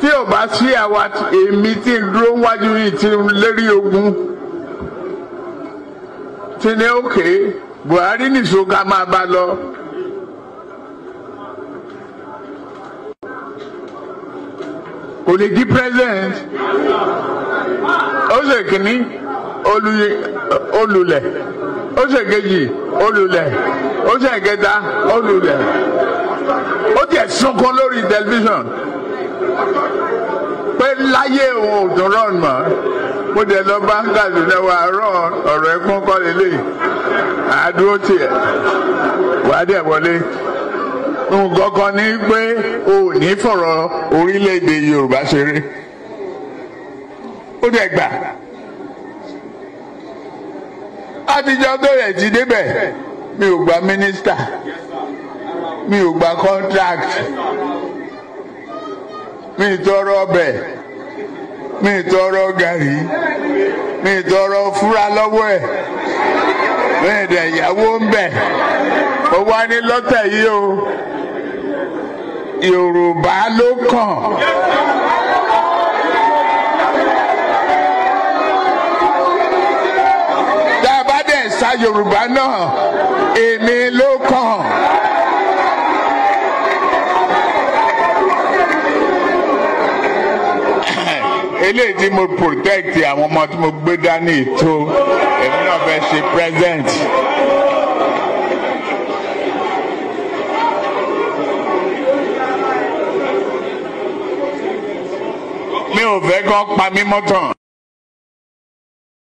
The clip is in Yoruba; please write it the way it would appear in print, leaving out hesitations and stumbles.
tí ò bá sí àwa èmi tí ń dúró wájú yìí tí ń lérí ogun tí ní òkè Buhari nìṣó ká máa bá lọ. Kò lè di president. Ó ṣe kìíní olùlẹ̀, ó ṣe kejì olùlẹ̀, ó ṣe kẹta olùlẹ̀. Ó tiẹ̀ sunkún lórí tẹlifíṣàn pé láyé òun ò tún rọrùn mọ́. Mo dẹ̀ lọ bá ń gàdú lẹ́wọ̀ àárọ̀ ọ̀rọ̀ ẹ̀kún kọ́ lélẹ̀ àdúró tiẹ̀ wàá dẹ̀ wọlé. Nǹkan kan ní pé o ò ní fọ̀rọ̀ orílẹ̀-èdè Yorùbá ṣeré. Ó dẹ̀ gbà. Àtijọ́ tó rẹ̀ ti débẹ̀ mi ò gba mínísítà, mi ò gba contract, mi ì tọrọ ọbẹ̀, mi ì tọrọ gàrí, mi ì tọrọ fúra lọ́wọ́ ẹ̀, mi ì dẹ̀ ìyàwó ń bẹ̀. Ó wá ní lọ́tẹ̀ yìí o, Yorùbá ló kàn. Tá a bá dẹ̀ sa Yorùbá náà, èmi ló kàn. Eléyìí tí mo protect àwọn ọmọ tí mo gbé dání tó èmi náà fẹ́ ṣe present. Mi ò fẹ́ kán pa mí mọ́tàn.